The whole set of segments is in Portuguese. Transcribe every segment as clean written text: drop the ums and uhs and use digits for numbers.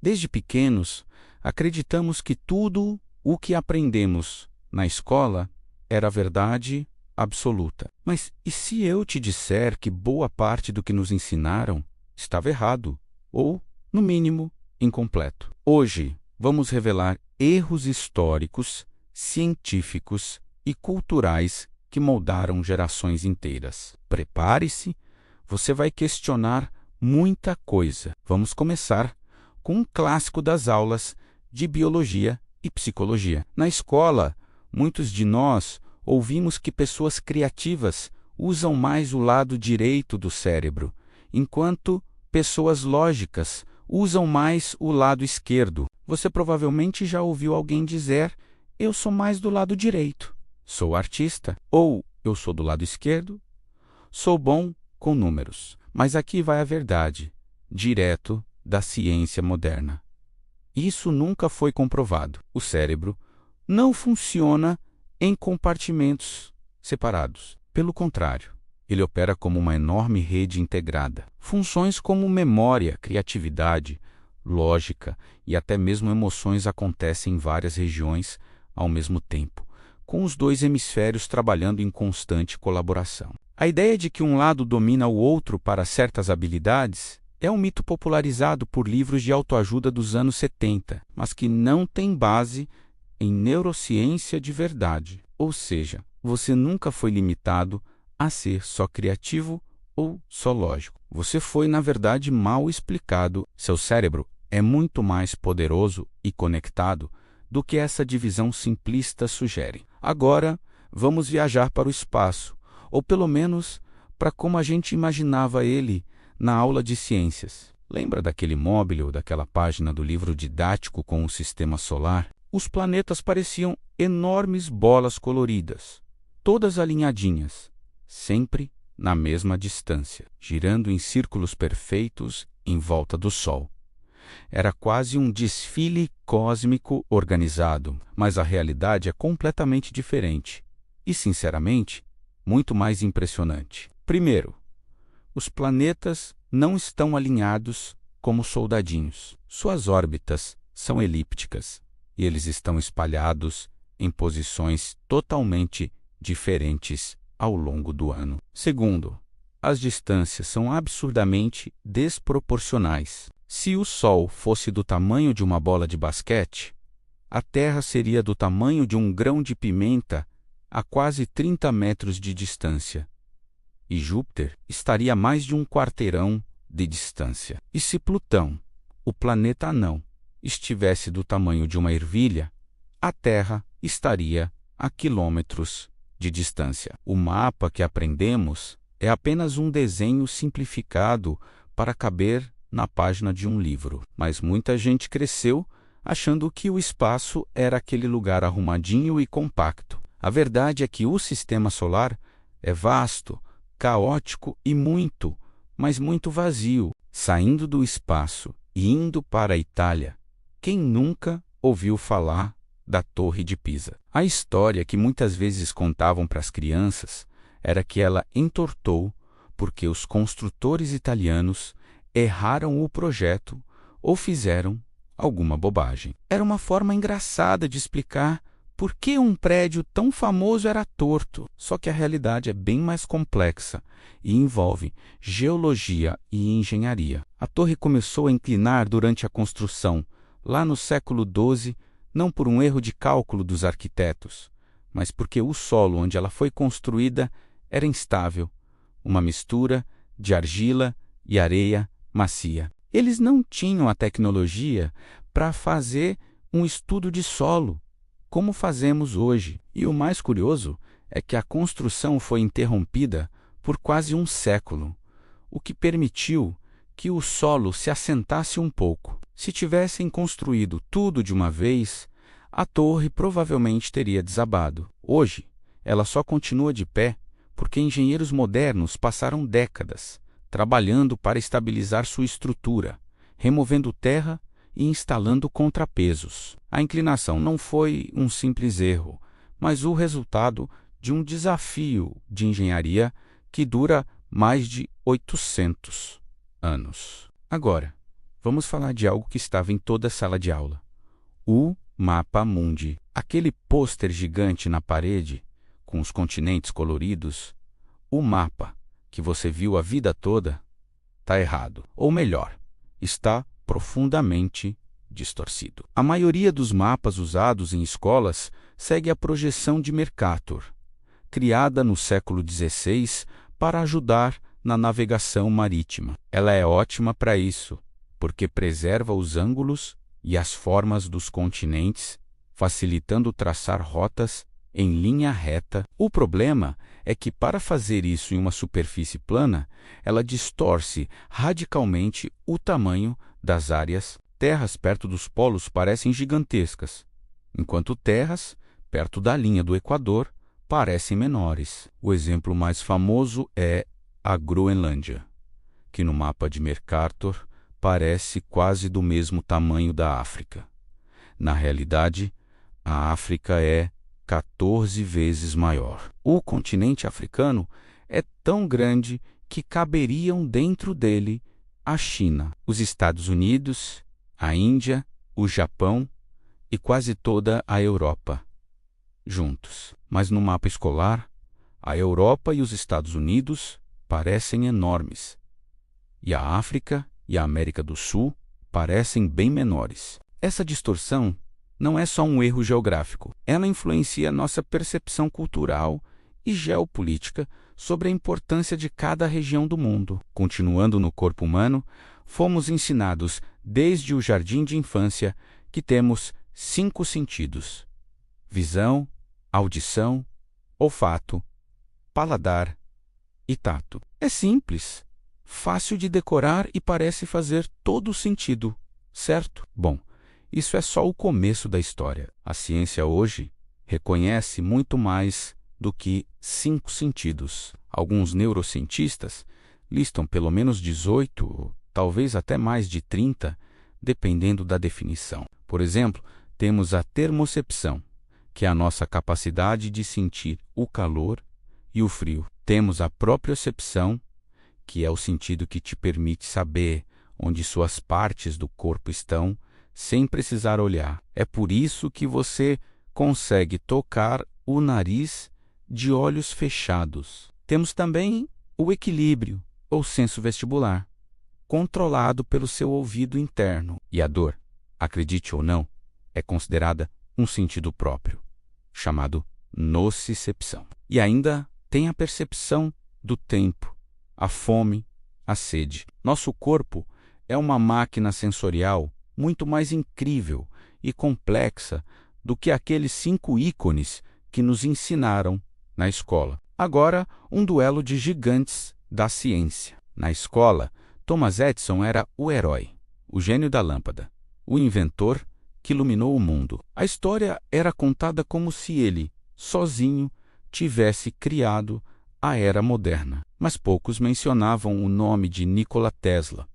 Desde pequenos, acreditamos que tudo o que aprendemos na escola era verdade absoluta. Mas e se eu te disser que boa parte do que nos ensinaram estava errado, ou, no mínimo, incompleto? Hoje, vamos revelar erros históricos, científicos e culturais que moldaram gerações inteiras. Prepare-se, você vai questionar muita coisa. Vamos começar com um clássico das aulas de biologia e psicologia. Na escola, muitos de nós ouvimos que pessoas criativas usam mais o lado direito do cérebro, enquanto pessoas lógicas usam mais o lado esquerdo. Você provavelmente já ouviu alguém dizer: eu sou mais do lado direito, sou artista, ou eu sou do lado esquerdo, sou bom com números. Mas aqui vai a verdade, direto da ciência moderna. Isso nunca foi comprovado. O cérebro não funciona em compartimentos separados. Pelo contrário, ele opera como uma enorme rede integrada. Funções como memória, criatividade, lógica e até mesmo emoções acontecem em várias regiões ao mesmo tempo, com os dois hemisférios trabalhando em constante colaboração. A ideia de que um lado domina o outro para certas habilidades é um mito popularizado por livros de autoajuda dos anos 70, mas que não tem base em neurociência de verdade. Ou seja, você nunca foi limitado a ser só criativo ou só lógico. Você foi, na verdade, mal explicado. Seu cérebro é muito mais poderoso e conectado do que essa divisão simplista sugere. Agora, vamos viajar para o espaço, ou pelo menos para como a gente imaginava ele na aula de ciências. Lembra daquele móvel ou daquela página do livro didático com o sistema solar? Os planetas pareciam enormes bolas coloridas, todas alinhadinhas, sempre na mesma distância, girando em círculos perfeitos em volta do Sol. Era quase um desfile cósmico organizado, mas a realidade é completamente diferente e, sinceramente, muito mais impressionante. Primeiro, os planetas não estão alinhados como soldadinhos. Suas órbitas são elípticas e eles estão espalhados em posições totalmente diferentes ao longo do ano. Segundo, as distâncias são absurdamente desproporcionais. Se o Sol fosse do tamanho de uma bola de basquete, a Terra seria do tamanho de um grão de pimenta a quase 30 metros de distância. E Júpiter estaria a mais de um quarteirão de distância. E se Plutão, o planeta anão, estivesse do tamanho de uma ervilha, a Terra estaria a quilômetros de distância. O mapa que aprendemos é apenas um desenho simplificado para caber na página de um livro. Mas muita gente cresceu achando que o espaço era aquele lugar arrumadinho e compacto. A verdade é que o sistema solar é vasto, caótico e muito, mas muito vazio. Saindo do espaço e indo para a Itália, quem nunca ouviu falar da Torre de Pisa? A história que muitas vezes contavam para as crianças era que ela entortou porque os construtores italianos erraram o projeto ou fizeram alguma bobagem. Era uma forma engraçada de explicar por que um prédio tão famoso era torto. Só que a realidade é bem mais complexa e envolve geologia e engenharia. A torre começou a inclinar durante a construção, lá no século XII, não por um erro de cálculo dos arquitetos, mas porque o solo onde ela foi construída era instável, uma mistura de argila e areia macia. Eles não tinham a tecnologia para fazer um estudo de solo, como fazemos hoje. E o mais curioso é que a construção foi interrompida por quase um século, o que permitiu que o solo se assentasse um pouco. Se tivessem construído tudo de uma vez, a torre provavelmente teria desabado. Hoje, ela só continua de pé porque engenheiros modernos passaram décadas trabalhando para estabilizar sua estrutura, removendo terra e instalando contrapesos. A inclinação não foi um simples erro, mas o resultado de um desafio de engenharia que dura mais de 800 anos. Agora, vamos falar de algo que estava em toda a sala de aula: o Mapa Mundi. Aquele pôster gigante na parede, com os continentes coloridos. O mapa que você viu a vida toda está errado. Ou melhor, está profundamente distorcido. A maioria dos mapas usados em escolas segue a projeção de Mercator, criada no século XVI para ajudar na navegação marítima. Ela é ótima para isso, porque preserva os ângulos e as formas dos continentes, facilitando traçar rotas em linha reta. O problema é que, para fazer isso em uma superfície plana, ela distorce radicalmente o tamanho das áreas. Terras perto dos polos parecem gigantescas, enquanto terras perto da linha do Equador parecem menores. O exemplo mais famoso é a Groenlândia, que no mapa de Mercator parece quase do mesmo tamanho da África. Na realidade, a África é 14 vezes maior. O continente africano é tão grande que caberiam dentro dele a China, os Estados Unidos, a Índia, o Japão e quase toda a Europa juntos. Mas no mapa escolar, a Europa e os Estados Unidos parecem enormes, e a África e a América do Sul parecem bem menores. Essa distorção não é só um erro geográfico, ela influencia nossa percepção cultural e geopolítica sobre a importância de cada região do mundo. Continuando no corpo humano, fomos ensinados desde o jardim de infância que temos 5 sentidos: visão, audição, olfato, paladar e tato. É simples, fácil de decorar e parece fazer todo sentido, certo? Bom, isso é só o começo da história. A ciência hoje reconhece muito mais do que 5 sentidos. Alguns neurocientistas listam pelo menos 18, talvez até mais de 30, dependendo da definição. Por exemplo, temos a termocepção, que é a nossa capacidade de sentir o calor e o frio. Temos a propriocepção, que é o sentido que te permite saber onde suas partes do corpo estão, sem precisar olhar. É por isso que você consegue tocar o nariz de olhos fechados. Temos também o equilíbrio, ou senso vestibular, controlado pelo seu ouvido interno. E a dor, acredite ou não, é considerada um sentido próprio, chamado nocicepção. E ainda tem a percepção do tempo, a fome, a sede. Nosso corpo é uma máquina sensorial muito mais incrível e complexa do que aqueles 5 ícones que nos ensinaram na escola. Agora, um duelo de gigantes da ciência. Na escola, Thomas Edison era o herói, o gênio da lâmpada, o inventor que iluminou o mundo. A história era contada como se ele, sozinho, tivesse criado a era moderna. Mas poucos mencionavam o nome de Nikola Tesla.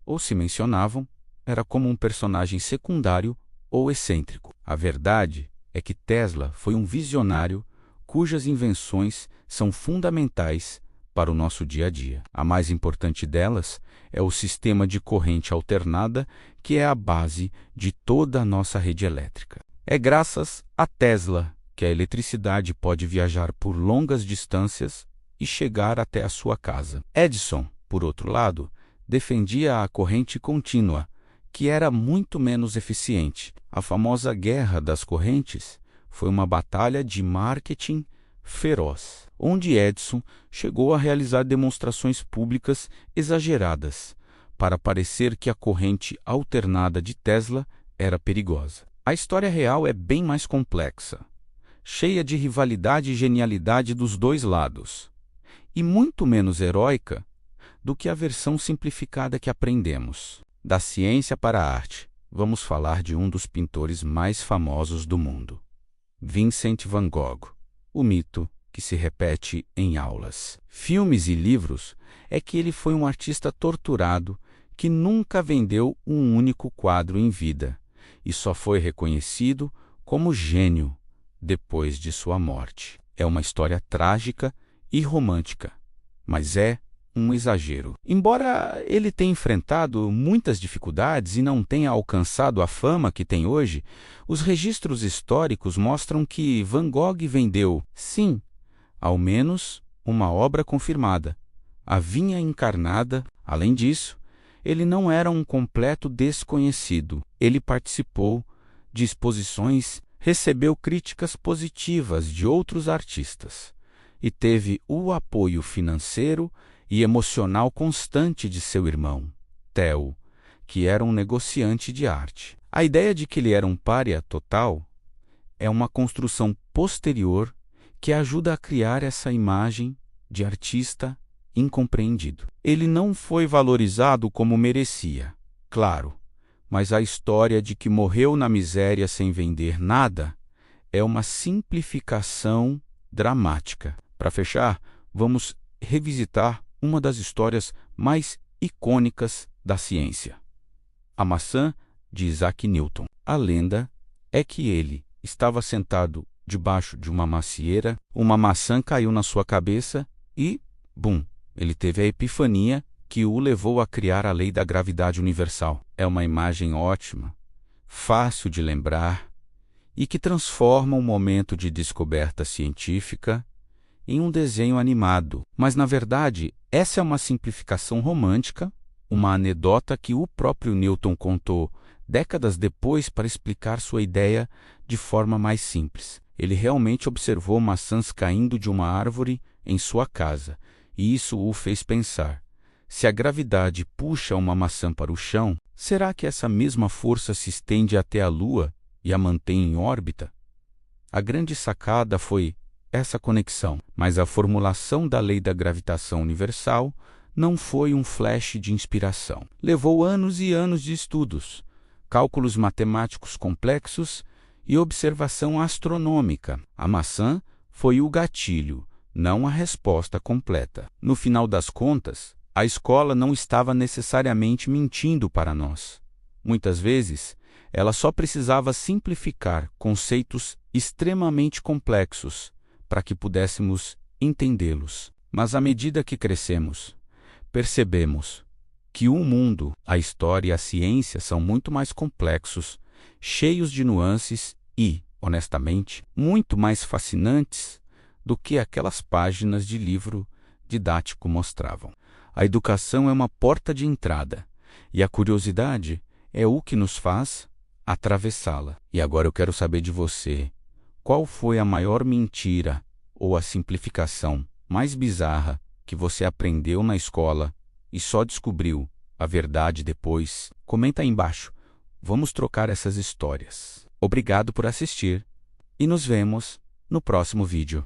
Ou se mencionavam, era como um personagem secundário ou excêntrico. A verdade é que Tesla foi um visionário cujas invenções são fundamentais para o nosso dia a dia. A mais importante delas é o sistema de corrente alternada, que é a base de toda a nossa rede elétrica. É graças a Tesla que a eletricidade pode viajar por longas distâncias e chegar até a sua casa. Edison, por outro lado, defendia a corrente contínua, que era muito menos eficiente. A famosa Guerra das Correntes foi uma batalha de marketing feroz, onde Edison chegou a realizar demonstrações públicas exageradas para parecer que a corrente alternada de Tesla era perigosa. A história real é bem mais complexa, cheia de rivalidade e genialidade dos dois lados, e muito menos heróica do que a versão simplificada que aprendemos. Da ciência para a arte, vamos falar de um dos pintores mais famosos do mundo, Vincent van Gogh, o mito que se repete em aulas, filmes e livros é que ele foi um artista torturado que nunca vendeu um único quadro em vida e só foi reconhecido como gênio depois de sua morte. É uma história trágica e romântica, mas é um exagero. Embora ele tenha enfrentado muitas dificuldades e não tenha alcançado a fama que tem hoje, os registros históricos mostram que Van Gogh vendeu, sim, ao menos uma obra confirmada, a Vinha Encarnada. Além disso, ele não era um completo desconhecido. Ele participou de exposições, recebeu críticas positivas de outros artistas e teve o apoio financeiro e emocional constante de seu irmão, Theo, que era um negociante de arte. A ideia de que ele era um pária total é uma construção posterior que ajuda a criar essa imagem de artista incompreendido. Ele não foi valorizado como merecia, claro, mas a história de que morreu na miséria sem vender nada é uma simplificação dramática. Para fechar, vamos revisitar uma das histórias mais icônicas da ciência: a maçã de Isaac Newton. A lenda é que ele estava sentado debaixo de uma macieira, uma maçã caiu na sua cabeça e, bum, ele teve a epifania que o levou a criar a lei da gravidade universal. É uma imagem ótima, fácil de lembrar e que transforma um momento de descoberta científica em um desenho animado. Mas, na verdade, essa é uma simplificação romântica, uma anedota que o próprio Newton contou décadas depois para explicar sua ideia de forma mais simples. Ele realmente observou maçãs caindo de uma árvore em sua casa, e isso o fez pensar: se a gravidade puxa uma maçã para o chão, será que essa mesma força se estende até a Lua e a mantém em órbita? A grande sacada foi essa conexão, mas a formulação da lei da gravitação universal não foi um flash de inspiração. Levou anos e anos de estudos, cálculos matemáticos complexos e observação astronômica. A maçã foi o gatilho, não a resposta completa. No final das contas, a escola não estava necessariamente mentindo para nós. Muitas vezes, ela só precisava simplificar conceitos extremamente complexos para que pudéssemos entendê-los. Mas à medida que crescemos, percebemos que o mundo, a história e a ciência são muito mais complexos, cheios de nuances e, honestamente, muito mais fascinantes do que aquelas páginas de livro didático mostravam. A educação é uma porta de entrada e a curiosidade é o que nos faz atravessá-la. E agora eu quero saber de você: qual foi a maior mentira ou a simplificação mais bizarra que você aprendeu na escola e só descobriu a verdade depois? Comenta aí embaixo. Vamos trocar essas histórias. Obrigado por assistir e nos vemos no próximo vídeo.